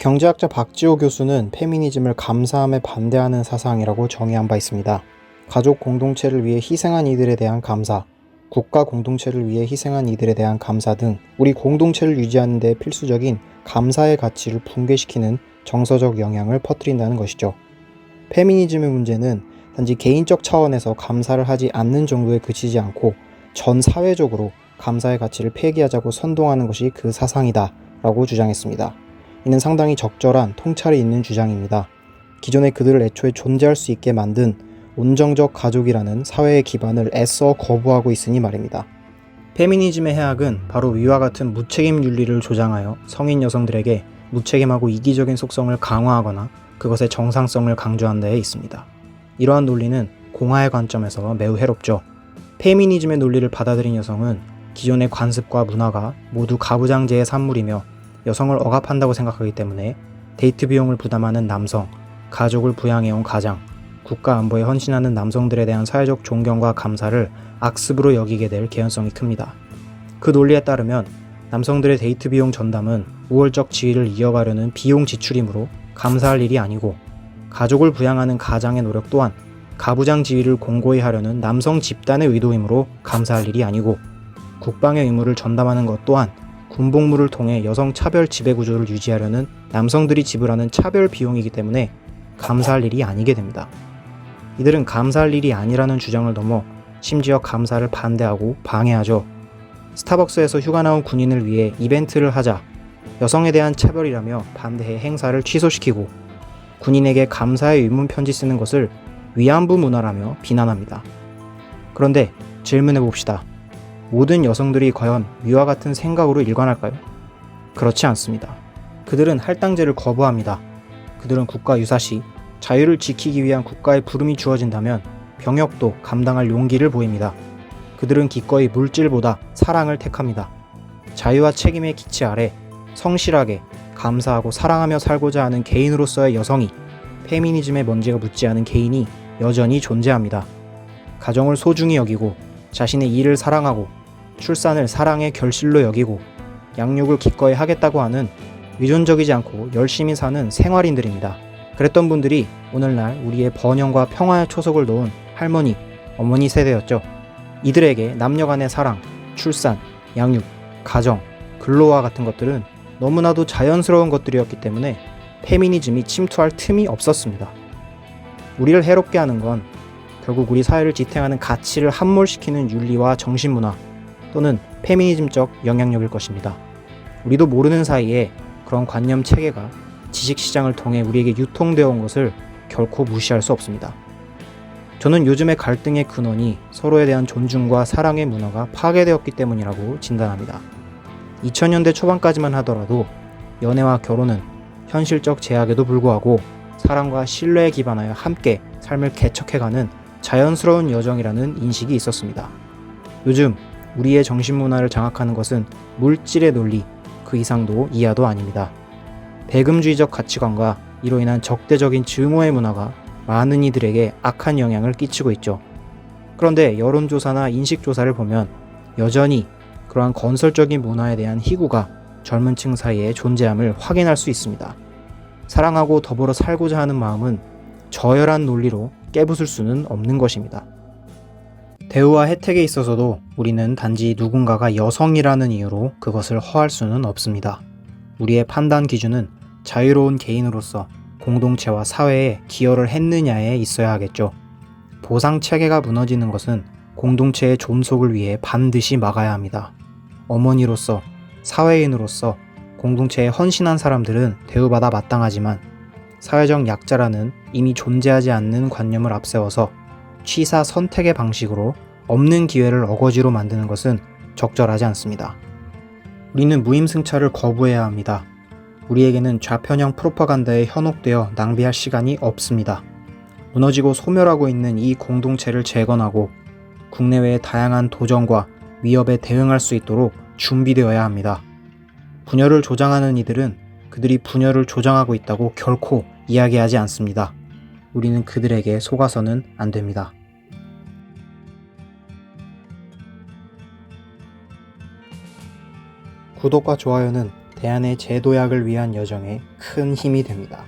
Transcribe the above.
경제학자 박지호 교수는 페미니즘을 감사함에 반대하는 사상이라고 정의한 바 있습니다. 가족 공동체를 위해 희생한 이들에 대한 감사, 국가 공동체를 위해 희생한 이들에 대한 감사 등 우리 공동체를 유지하는 데 필수적인 감사의 가치를 붕괴시키는 정서적 영향을 퍼뜨린다는 것이죠. 페미니즘의 문제는 단지 개인적 차원에서 감사를 하지 않는 정도에 그치지 않고 전 사회적으로 감사의 가치를 폐기하자고 선동하는 것이 그 사상이다 라고 주장했습니다. 이는 상당히 적절한 통찰이 있는 주장입니다. 기존에 그들을 애초에 존재할 수 있게 만든 온정적 가족이라는 사회의 기반을 애써 거부하고 있으니 말입니다. 페미니즘의 해악은 바로 위와 같은 무책임 윤리를 조장하여 성인 여성들에게 무책임하고 이기적인 속성을 강화하거나 그것의 정상성을 강조한 데에 있습니다. 이러한 논리는 공화의 관점에서 매우 해롭죠. 페미니즘의 논리를 받아들인 여성은 기존의 관습과 문화가 모두 가부장제의 산물이며 여성을 억압한다고 생각하기 때문에 데이트 비용을 부담하는 남성, 가족을 부양해온 가장, 국가 안보에 헌신하는 남성들에 대한 사회적 존경과 감사를 악습으로 여기게 될 개연성이 큽니다. 그 논리에 따르면 남성들의 데이트 비용 전담은 우월적 지위를 이어가려는 비용 지출이므로 감사할 일이 아니고, 가족을 부양하는 가장의 노력 또한 가부장 지위를 공고히 하려는 남성 집단의 의도이므로 감사할 일이 아니고, 국방의 의무를 전담하는 것 또한 군복무를 통해 여성 차별 지배 구조를 유지하려는 남성들이 지불하는 차별 비용이기 때문에 감사할 일이 아니게 됩니다. 이들은 감사할 일이 아니라는 주장을 넘어 심지어 감사를 반대하고 방해하죠. 스타벅스에서 휴가 나온 군인을 위해 이벤트를 하자 여성에 대한 차별이라며 반대해 행사를 취소시키고, 군인에게 감사의 의문 편지 쓰는 것을 위안부 문화라며 비난합니다. 그런데 질문해 봅시다. 모든 여성들이 과연 위와 같은 생각으로 일관할까요? 그렇지 않습니다. 그들은 할당제를 거부합니다. 그들은 국가 유사시 자유를 지키기 위한 국가의 부름이 주어진다면 병역도 감당할 용기를 보입니다. 그들은 기꺼이 물질보다 사랑을 택합니다. 자유와 책임의 기치 아래 성실하게 감사하고 사랑하며 살고자 하는 개인으로서의 여성이, 페미니즘의 먼지가 묻지 않은 개인이 여전히 존재합니다. 가정을 소중히 여기고 자신의 일을 사랑하고 출산을 사랑의 결실로 여기고 양육을 기꺼이 하겠다고 하는 위존적이지 않고 열심히 사는 생활인들입니다. 그랬던 분들이 오늘날 우리의 번영과 평화의 초석을 놓은 할머니, 어머니 세대였죠. 이들에게 남녀 간의 사랑, 출산, 양육, 가정, 근로와 같은 것들은 너무나도 자연스러운 것들이었기 때문에 페미니즘이 침투할 틈이 없었습니다. 우리를 해롭게 하는 건 결국 우리 사회를 지탱하는 가치를 함몰시키는 윤리와 정신문화 또는 페미니즘적 영향력일 것입니다. 우리도 모르는 사이에 그런 관념 체계가 지식시장을 통해 우리에게 유통되어 온 것을 결코 무시할 수 없습니다. 저는 요즘의 갈등의 근원이 서로에 대한 존중과 사랑의 문화가 파괴되었기 때문이라고 진단합니다. 2000년대 초반까지만 하더라도 연애와 결혼은 현실적 제약에도 불구하고 사랑과 신뢰에 기반하여 함께 삶을 개척해가는 자연스러운 여정이라는 인식이 있었습니다. 요즘 우리의 정신문화를 장악하는 것은 물질의 논리, 그 이상도 이하도 아닙니다. 배금주의적 가치관과 이로 인한 적대적인 증오의 문화가 많은 이들에게 악한 영향을 끼치고 있죠. 그런데 여론조사나 인식조사를 보면 여전히 그러한 건설적인 문화에 대한 희구가 젊은 층 사이에 존재함을 확인할 수 있습니다. 사랑하고 더불어 살고자 하는 마음은 저열한 논리로 깨부술 수는 없는 것입니다. 대우와 혜택에 있어서도 우리는 단지 누군가가 여성이라는 이유로 그것을 허할 수는 없습니다. 우리의 판단 기준은 자유로운 개인으로서 공동체와 사회에 기여를 했느냐에 있어야 하겠죠. 보상 체계가 무너지는 것은 공동체의 존속을 위해 반드시 막아야 합니다. 어머니로서, 사회인으로서 공동체에 헌신한 사람들은 대우받아 마땅하지만 사회적 약자라는 이미 존재하지 않는 관념을 앞세워서 취사 선택의 방식으로 없는 기회를 어거지로 만드는 것은 적절하지 않습니다. 우리는 무임승차를 거부해야 합니다. 우리에게는 좌편형 프로파간다에 현혹되어 낭비할 시간이 없습니다. 무너지고 소멸하고 있는 이 공동체를 재건하고 국내외의 다양한 도전과 위협에 대응할 수 있도록 준비되어야 합니다. 분열을 조장하는 이들은 그들이 분열을 조장하고 있다고 결코 이야기하지 않습니다. 우리는 그들에게 속아서는 안 됩니다. 구독과 좋아요는 대한의 재도약을 위한 여정에 큰 힘이 됩니다.